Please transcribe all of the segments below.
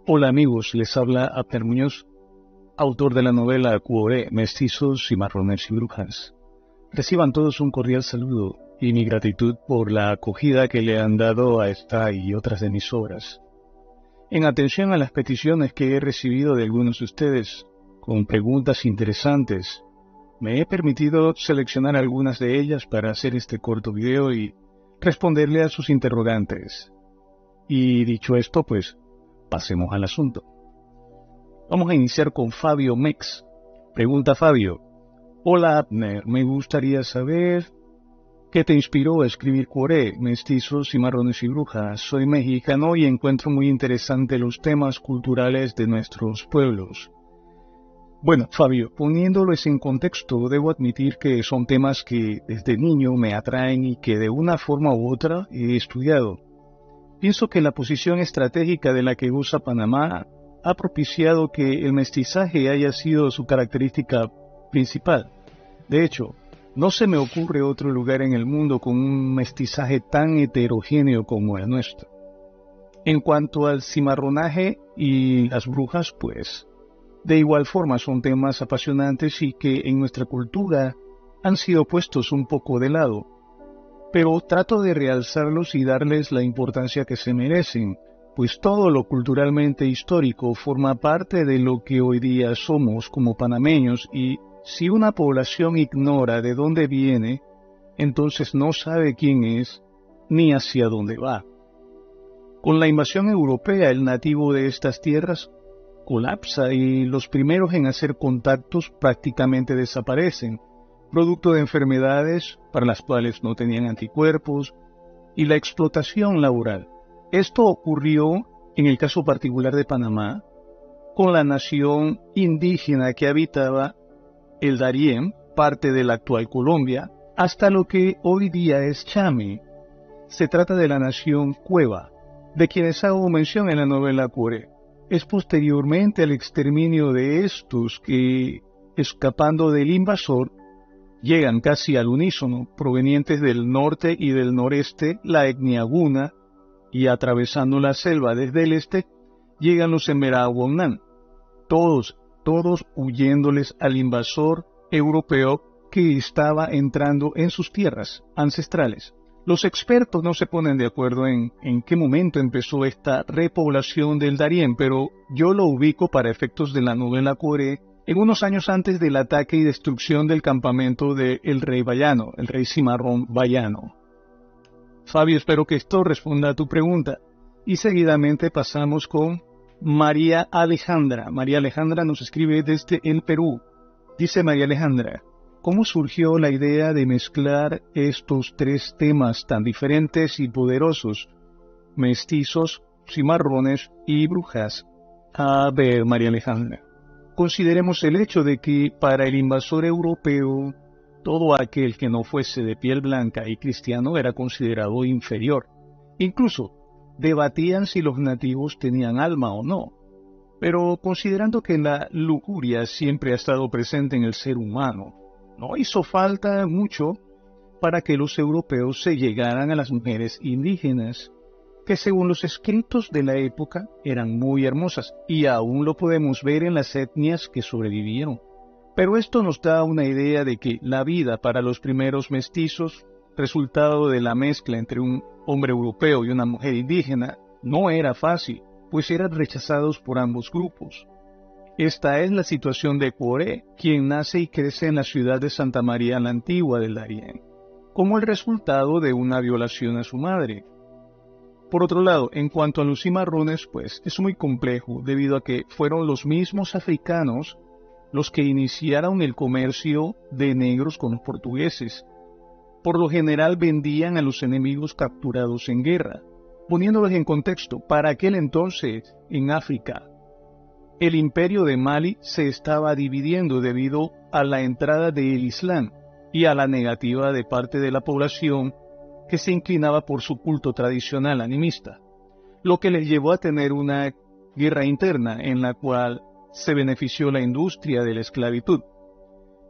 Hola amigos, les habla Abner Muñoz, autor de la novela Cuoré, Mestizos, Cimarrones y Brujas. Reciban todos un cordial saludo y mi gratitud por la acogida que le han dado a esta y otras de mis obras. En atención a las peticiones que he recibido de algunos de ustedes, con preguntas interesantes, me he permitido seleccionar algunas de ellas para hacer este corto video y responderle a sus interrogantes. Y dicho esto, pues, pasemos al asunto. Vamos a iniciar con Fabio Mex. Pregunta Fabio: Hola Abner, me gustaría saber qué te inspiró a escribir Cuoré, Mestizos, Cimarrones y Brujas. Soy mexicano y encuentro muy interesante los temas culturales de nuestros pueblos. Bueno, Fabio, poniéndolos en contexto, debo admitir que son temas que desde niño me atraen y que de una forma u otra he estudiado. Pienso que la posición estratégica de la que goza Panamá ha propiciado que el mestizaje haya sido su característica principal. De hecho, no se me ocurre otro lugar en el mundo con un mestizaje tan heterogéneo como el nuestro. En cuanto al cimarronaje y las brujas, pues, de igual forma son temas apasionantes y que en nuestra cultura han sido puestos un poco de lado. Pero trato de realzarlos y darles la importancia que se merecen, pues todo lo culturalmente histórico forma parte de lo que hoy día somos como panameños, y si una población ignora de dónde viene, entonces no sabe quién es ni hacia dónde va. Con la invasión europea, el nativo de estas tierras colapsa y los primeros en hacer contactos prácticamente desaparecen, producto de enfermedades para las cuales no tenían anticuerpos y la explotación laboral. Esto ocurrió en el caso particular de Panamá, con la nación indígena que habitaba el Darién, parte de la actual Colombia, hasta lo que hoy día es Chame. Se trata de la nación Cueva, de quienes hago mención en la novela Cuoré. Es posteriormente al exterminio de estos que, escapando del invasor, llegan casi al unísono, provenientes del norte y del noreste, la etnia Guna, y atravesando la selva desde el este, llegan los Embera-Huaunán, todos huyéndoles al invasor europeo que estaba entrando en sus tierras ancestrales. Los expertos no se ponen de acuerdo en qué momento empezó esta repoblación del Darién, pero yo lo ubico para efectos de la novela Cuoré en unos años antes del ataque y destrucción del campamento del rey Bayano, el rey Cimarrón Bayano. Fabio, espero que esto responda a tu pregunta. Y seguidamente pasamos con María Alejandra. María Alejandra nos escribe desde el Perú. Dice María Alejandra: ¿cómo surgió la idea de mezclar estos tres temas tan diferentes y poderosos? Mestizos, cimarrones y brujas. A ver, María Alejandra, consideremos el hecho de que para el invasor europeo, todo aquel que no fuese de piel blanca y cristiano era considerado inferior. Incluso debatían si los nativos tenían alma o no. Pero considerando que la lujuria siempre ha estado presente en el ser humano, no hizo falta mucho para que los europeos se llegaran a las mujeres indígenas, que según los escritos de la época eran muy hermosas, y aún lo podemos ver en las etnias que sobrevivieron. Pero esto nos da una idea de que la vida para los primeros mestizos, resultado de la mezcla entre un hombre europeo y una mujer indígena, no era fácil, pues eran rechazados por ambos grupos. Esta es la situación de Cuoré, quien nace y crece en la ciudad de Santa María la Antigua del Darién, como el resultado de una violación a su madre. Por otro lado, en cuanto a los cimarrones, pues es muy complejo, debido a que fueron los mismos africanos los que iniciaron el comercio de negros con los portugueses. Por lo general vendían a los enemigos capturados en guerra. Poniéndolos en contexto, para aquel entonces, en África, el imperio de Mali se estaba dividiendo debido a la entrada del Islam y a la negativa de parte de la población que se inclinaba por su culto tradicional animista, lo que les llevó a tener una guerra interna en la cual se benefició la industria de la esclavitud,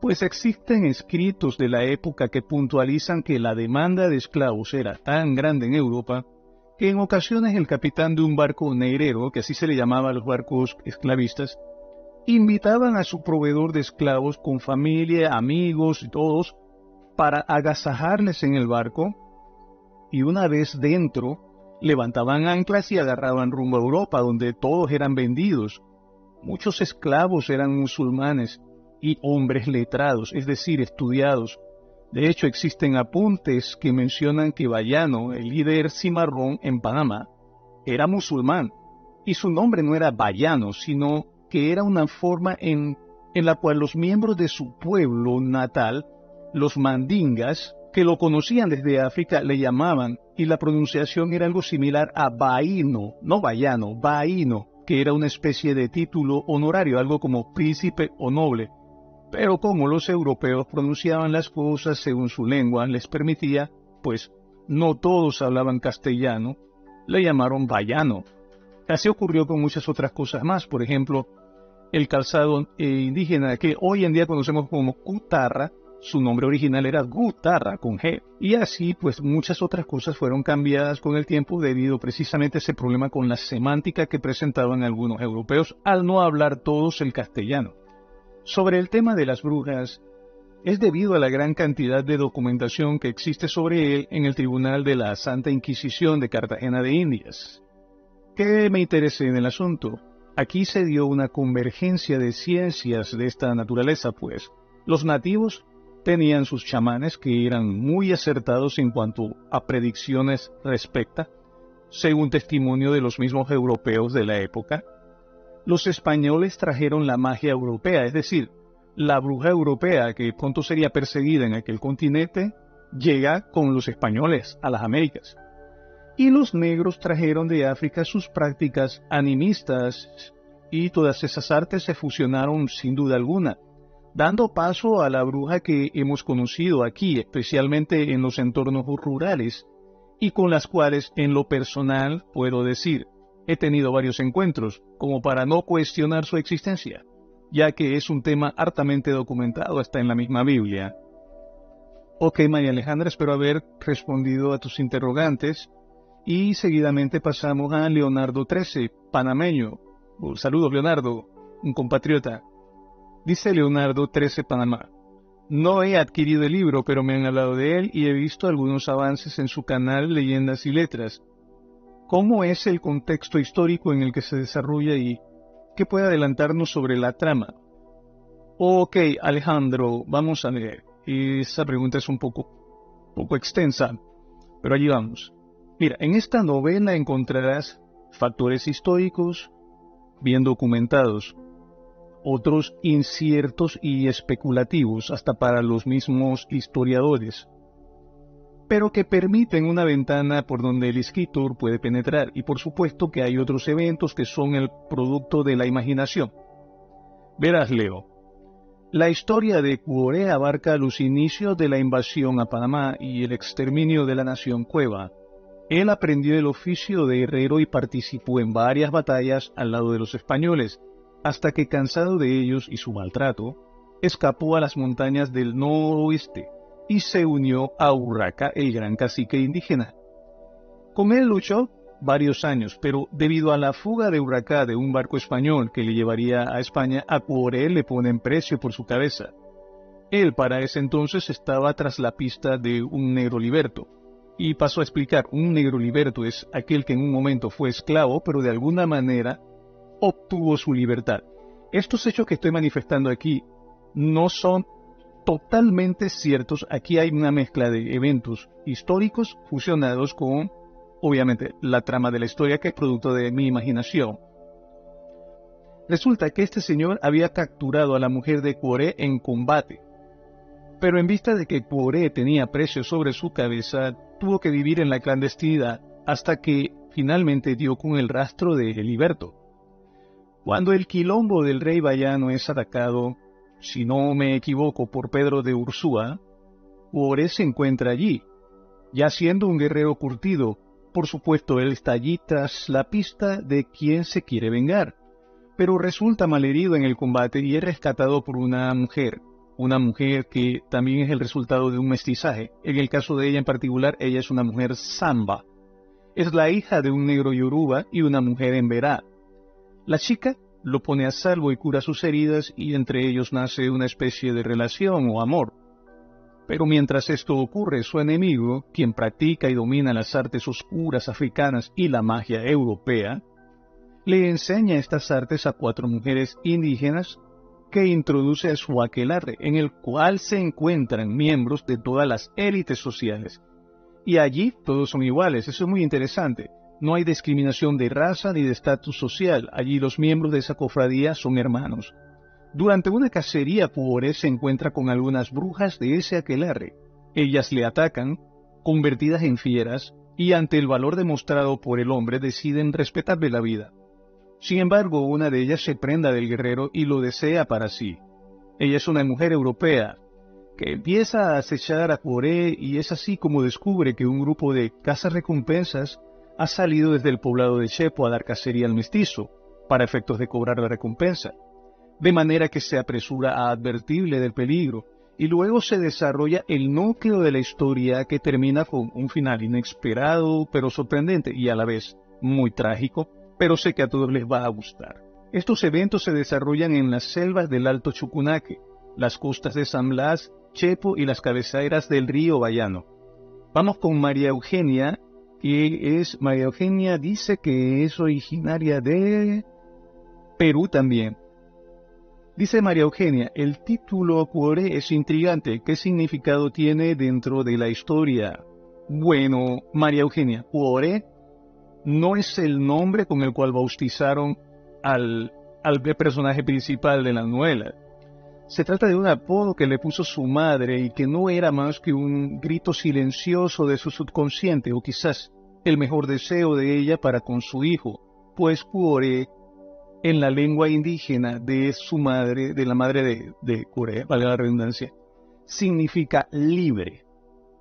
pues existen escritos de la época que puntualizan que la demanda de esclavos era tan grande en Europa que en ocasiones el capitán de un barco negrero, que así se le llamaba a los barcos esclavistas, invitaban a su proveedor de esclavos con familia, amigos y todos para agasajarles en el barco, y una vez dentro levantaban anclas y agarraban rumbo a Europa, donde todos eran vendidos. Muchos esclavos eran musulmanes y hombres letrados, es decir, estudiados. De hecho, existen apuntes que mencionan que Bayano, el líder cimarrón en Panamá, era musulmán, y su nombre no era Bayano, sino que era una forma en la cual los miembros de su pueblo natal, los mandingas, que lo conocían desde África, le llamaban, y la pronunciación era algo similar a Baíno, no Bayano, Baíno, que era una especie de título honorario, algo como príncipe o noble. Pero como los europeos pronunciaban las cosas según su lengua les permitía, pues no todos hablaban castellano, le llamaron Bayano. Así ocurrió con muchas otras cosas más, por ejemplo, el calzado indígena que hoy en día conocemos como cutarra, su nombre original era gutarra con G. Y así pues muchas otras cosas fueron cambiadas con el tiempo debido precisamente a ese problema con la semántica que presentaban algunos europeos al no hablar todos el castellano. Sobre el tema de las brujas, es debido a la gran cantidad de documentación que existe sobre él en el Tribunal de la Santa Inquisición de Cartagena de Indias. ¿Qué me interesé en el asunto? Aquí se dio una convergencia de ciencias de esta naturaleza, pues los nativos tenían sus chamanes que eran muy acertados en cuanto a predicciones respecta, según testimonio de los mismos europeos de la época. Los españoles trajeron la magia europea, es decir, la bruja europea que pronto sería perseguida en aquel continente, llega con los españoles a las Américas. Y los negros trajeron de África sus prácticas animistas, y todas esas artes se fusionaron sin duda alguna, dando paso a la bruja que hemos conocido aquí, especialmente en los entornos rurales, y con las cuales en lo personal puedo decir, he tenido varios encuentros, como para no cuestionar su existencia, ya que es un tema hartamente documentado hasta en la misma Biblia. Ok, María Alejandra, espero haber respondido a tus interrogantes, y seguidamente pasamos a Leonardo 13, panameño. Saludos, Leonardo, un compatriota. Dice Leonardo 13, Panamá. No he adquirido el libro, pero me han hablado de él y he visto algunos avances en su canal Leyendas y Letras. ¿Cómo es el contexto histórico en el que se desarrolla y qué puede adelantarnos sobre la trama? Ok, Alejandro, vamos a ver. Esa pregunta es un poco extensa, pero allí vamos. Mira, en esta novela encontrarás factores históricos bien documentados, otros inciertos y especulativos hasta para los mismos historiadores, pero que permiten una ventana por donde el escritor puede penetrar, y por supuesto que hay otros eventos que son el producto de la imaginación. Verás, Leo, la historia de Cuore abarca los inicios de la invasión a Panamá y el exterminio de la nación Cueva. Él aprendió el oficio de herrero y participó en varias batallas al lado de los españoles, hasta que cansado de ellos y su maltrato, escapó a las montañas del noroeste y se unió a Urraca, el gran cacique indígena. Con él luchó varios años, pero debido a la fuga de Urraca de un barco español que le llevaría a España, a Cuore le ponen precio por su cabeza. Él para ese entonces estaba tras la pista de un negro liberto, y pasó a explicar, un negro liberto es aquel que en un momento fue esclavo, pero de alguna manera obtuvo su libertad. Estos hechos que estoy manifestando aquí no son totalmente ciertos. Aquí hay una mezcla de eventos históricos fusionados con, obviamente, la trama de la historia que es producto de mi imaginación. Resulta que este señor había capturado a la mujer de Cuore en combate, pero en vista de que Cuore tenía precio sobre su cabeza, tuvo que vivir en la clandestinidad hasta que finalmente dio con el rastro de Heliberto. Cuando el quilombo del rey Bayano es atacado, si no me equivoco, por Pedro de Ursúa, Cuore se encuentra allí, ya siendo un guerrero curtido. Por supuesto, él está allí tras la pista de quien se quiere vengar, pero resulta malherido en el combate y es rescatado por una mujer que también es el resultado de un mestizaje. En el caso de ella en particular, ella es una mujer samba. Es la hija de un negro yoruba y una mujer emberá. La chica lo pone a salvo y cura sus heridas y entre ellos nace una especie de relación o amor. Pero mientras esto ocurre, su enemigo, quien practica y domina las artes oscuras africanas y la magia europea, le enseña estas artes a 4 mujeres indígenas que introduce a su aquelarre, en el cual se encuentran miembros de todas las élites sociales. Y allí todos son iguales, eso es muy interesante. No hay discriminación de raza ni de estatus social, allí los miembros de esa cofradía son hermanos. Durante una cacería, Cuore se encuentra con algunas brujas de ese aquelarre. Ellas le atacan, convertidas en fieras, y ante el valor demostrado por el hombre deciden respetarle la vida. Sin embargo, una de ellas se prenda del guerrero y lo desea para sí. Ella es una mujer europea, que empieza a acechar a Cuore y es así como descubre que un grupo de cazarrecompensas ha salido desde el poblado de Chepo a dar cacería al mestizo, para efectos de cobrar la recompensa. De manera que se apresura a advertirle del peligro, y luego se desarrolla el núcleo de la historia que termina con un final inesperado pero sorprendente y a la vez muy trágico, pero sé que a todos les va a gustar. Estos eventos se desarrollan en las selvas del Alto Chucunaque, las costas de San Blas, Chepo y las cabeceras del río Bayano. Vamos con María Eugenia, María Eugenia dice que es originaria de Perú también. Dice María Eugenia, el título Cuore es intrigante, ¿qué significado tiene dentro de la historia? Bueno, María Eugenia, Cuore no es el nombre con el cual bautizaron al personaje principal de la novela. Se trata de un apodo que le puso su madre y que no era más que un grito silencioso de su subconsciente o quizás el mejor deseo de ella para con su hijo, pues Cuore en la lengua indígena de su madre, de la madre de Cuore, valga la redundancia, significa libre.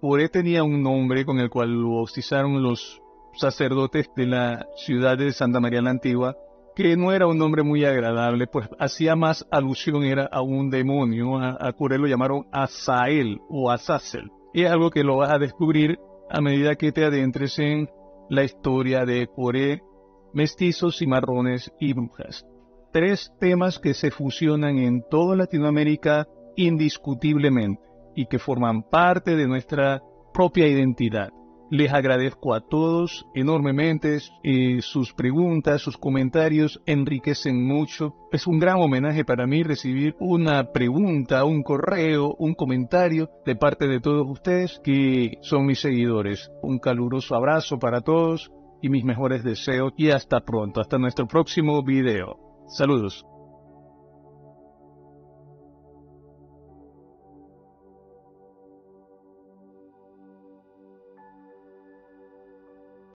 Cuore tenía un nombre con el cual lo bautizaron los sacerdotes de la ciudad de Santa María la Antigua, que no era un nombre muy agradable, pues hacía más alusión era a un demonio. A Cuore lo llamaron Azael o Azazel. Y es algo que lo vas a descubrir a medida que te adentres en la historia de Cuore, mestizos, cimarrones y brujas. 3 temas que se fusionan en toda Latinoamérica indiscutiblemente y que forman parte de nuestra propia identidad. Les agradezco a todos enormemente, sus preguntas, sus comentarios enriquecen mucho. Es un gran homenaje para mí recibir una pregunta, un correo, un comentario de parte de todos ustedes que son mis seguidores. Un caluroso abrazo para todos y mis mejores deseos y hasta pronto, hasta nuestro próximo video. Saludos.